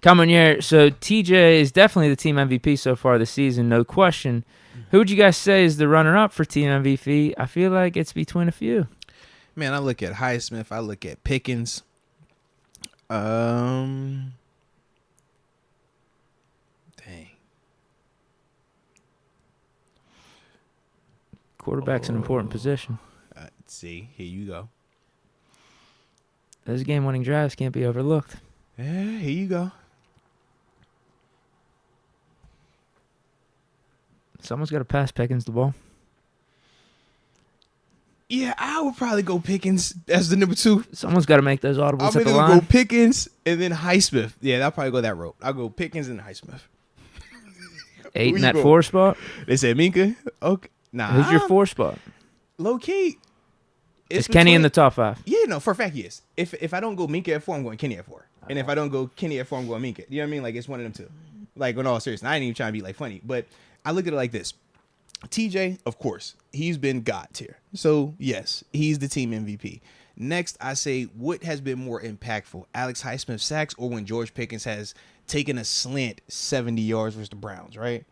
Coming here, so TJ is definitely the team MVP so far this season, no question. Who would you guys say is the runner-up for team MVP? I feel like it's between a few. Man, I look at Highsmith. I look at Pickens. Dang. Quarterback's an important position. See, here you go. Those game-winning drives can't be overlooked. Yeah, here you go. Someone's got to pass Pickens the ball. Yeah, I would probably go Pickens as the number 2. Someone's got to make those audibles I'm at the either line. gonna go Pickens and then Highsmith. Yeah, I'll probably go that route. I'll go Pickens and Highsmith. 8 in that 4 spot. They said Minka. Okay, nah. Who's your 4 spot? Low key. Is Kenny in the top 5? Yeah, no, for a fact, yes. If I don't go Minka at 4, I'm going Kenny at 4. And if I don't go Kenny at 4, I'm going Minka. You know what I mean? Like, it's one of them two. Like, in all seriousness, I ain't even trying to be like funny, but I look at it like this. TJ, of course, he's been God tier. So, yes, he's the team MVP. Next, I say, what has been more impactful? Alex Highsmith sacks or when George Pickens has taken a slant 70 yards versus the Browns, right?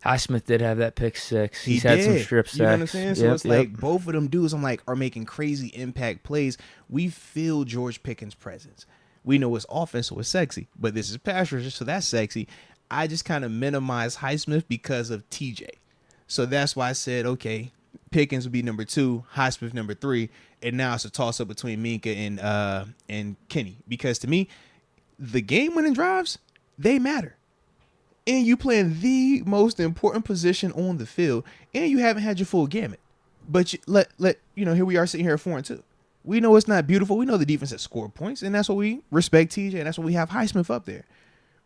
Highsmith did have that pick 6. He had did. some strip sacks. You know what I'm saying? So it's like both of them dudes, I'm like, are making crazy impact plays. We feel George Pickens' presence. We know it's offense, so it's sexy. But this is pass rush, so that's sexy. I just kind of minimize Highsmith because of TJ. So that's why I said, okay, Pickens would be number 2, Highsmith number 3, and now it's a toss-up between Minka and Kenny. Because to me, the game-winning drives, they matter. And you playing the most important position on the field, and you haven't had your full gamut. But here we are sitting here at 4-2. We know it's not beautiful. We know the defense has scored points, and that's what we respect TJ, and that's what we have Highsmith up there.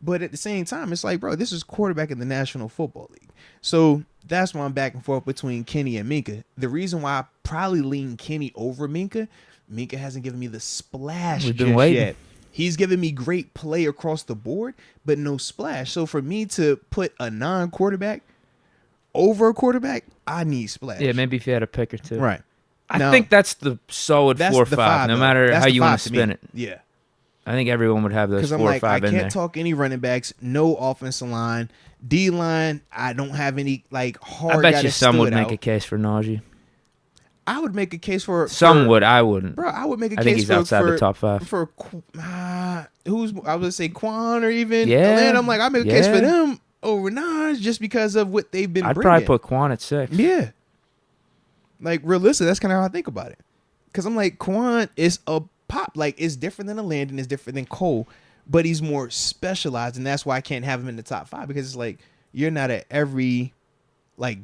But at the same time, it's like, bro, this is quarterback in the National Football League. So that's why I'm back and forth between Kenny and Minka. The reason why I probably lean Kenny over Minka hasn't given me the splash just yet. He's given me great play across the board, but no splash. So for me to put a non-quarterback over a quarterback, I need splash. Yeah, maybe if you had a pick or two. Right. I think that's the solid 4 or 5, no matter how you want to spin it. Yeah. I think everyone would have those 4 or 5 I in there. can't talk any running backs, no offensive line. D-line, I don't have any hard I bet you some would make a case for Najee. I would make a case for some would. I wouldn't. Bro, I would make a I case think he's outside the top 5. For who's I would say Quan or even yeah. Atlanta. I'm like, I make a case for them over Najee just because of what they've been. I'd bringing. probably put Quan at 6. Yeah, like realistic. That's kind of how I think about it. Because I'm like, Quan is a pop. Like, it's different than a Landon. It's different than Cole, but he's more specialized, and that's why I can't have him in the top 5 because it's like you're not at every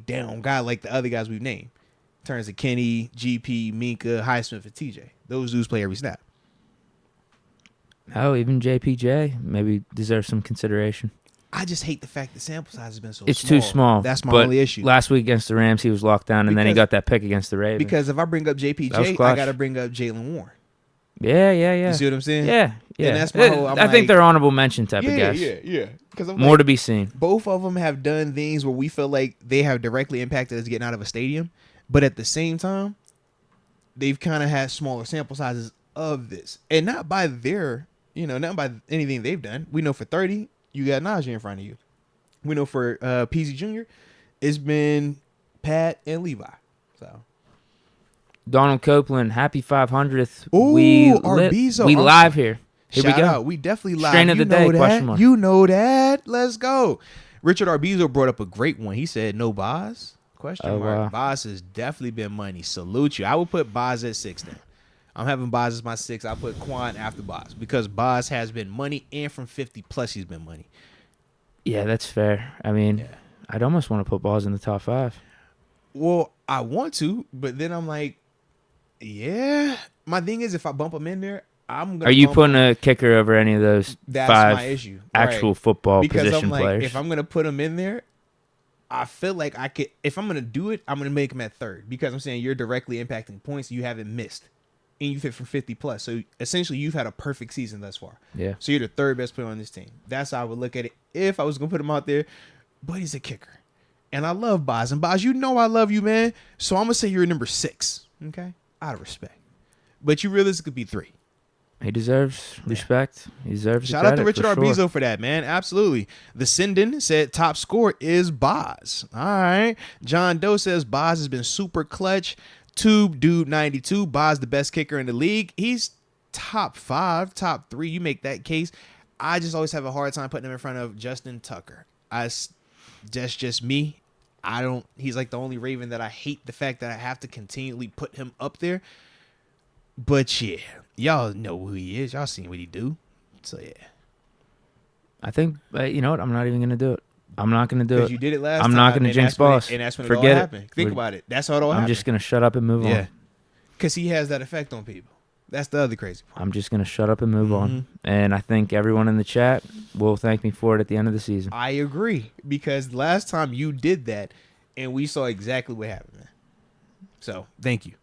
down guy like the other guys we've named. In terms of Kenny, GP, Minka, Highsmith, and TJ. Those dudes play every snap. Oh, even JPJ maybe deserves some consideration. I just hate the fact the sample size has been so it's small. Too small. That's my only issue. Last week against the Rams, he was locked down, and then he got that pick against the Ravens. Because if I bring up JPJ, I got to bring up Jalen Warren. Yeah. You see what I'm saying? Yeah. And that's my whole, I think they're honorable mention type of guys. Yeah. More to be seen. Both of them have done things where we feel like they have directly impacted us getting out of a stadium. But at the same time, they've kind of had smaller sample sizes of this. And not by not by anything they've done. We know for 30, you got Najee in front of you. We know for PZ Jr., it's been Pat and Levi. So Donald Copeland, happy 500th. Ooh, We live here. Here Shout we go. Out. We definitely live. Strain of the day, question mark. You know that. Let's go. Richard Arbizo brought up a great one. He said, no Boz? Question mark. Wow. Boz has definitely been money. Salute you. I would put Boz at 6 then. I'm having Boz as my 6. I'll put Quan after Boz because Boz has been money, and from 50 plus he's been money. Yeah, that's fair. I mean, I'd almost want to put Boz in the top 5. Well, I want to, but then I'm like, yeah. My thing is, if I bump him in there, I'm gonna. Are you putting a kicker over any of those 5 my issue. actual football because position I'm like, players? If I'm gonna put him in there, I feel like I could. If I'm gonna do it, I'm gonna make him at 3rd because I'm saying you're directly impacting points you haven't missed, and you fit from 50 plus. So essentially, you've had a perfect season thus far. Yeah. So you're the 3rd best player on this team. That's how I would look at it if I was gonna put him out there. But he's a kicker, and I love Boz. And Boz, you know I love you, man. So I'm gonna say you're number 6. Okay, out of respect. But you realistically could be 3. He deserves respect. He deserves Shout out to Richard for Arbizo sure. for that, man. Absolutely. The Sinden said top score is Boz. All right. John Doe says Boz has been super clutch. Tube Dude 92. Boz the best kicker in the league. He's top 5, top 3. You make that case. I just always have a hard time putting him in front of Justin Tucker. That's just me. He's like the only Raven that I hate the fact that I have to continually put him up there. But yeah, y'all know who he is. Y'all seen what he do. So yeah. I think, you know what? I'm not even going to do it. I'm not going to do it. Because you did it last time. I'm not going to jinx Boss. And that's when Forget it all it. happened. Think about it. That's how it all happened. I'm just going to shut up and move on. Because he has that effect on people. That's the other crazy part. I'm just going to shut up and move on. And I think everyone in the chat will thank me for it at the end of the season. I agree. Because last time you did that, and we saw exactly what happened, man. So, thank you.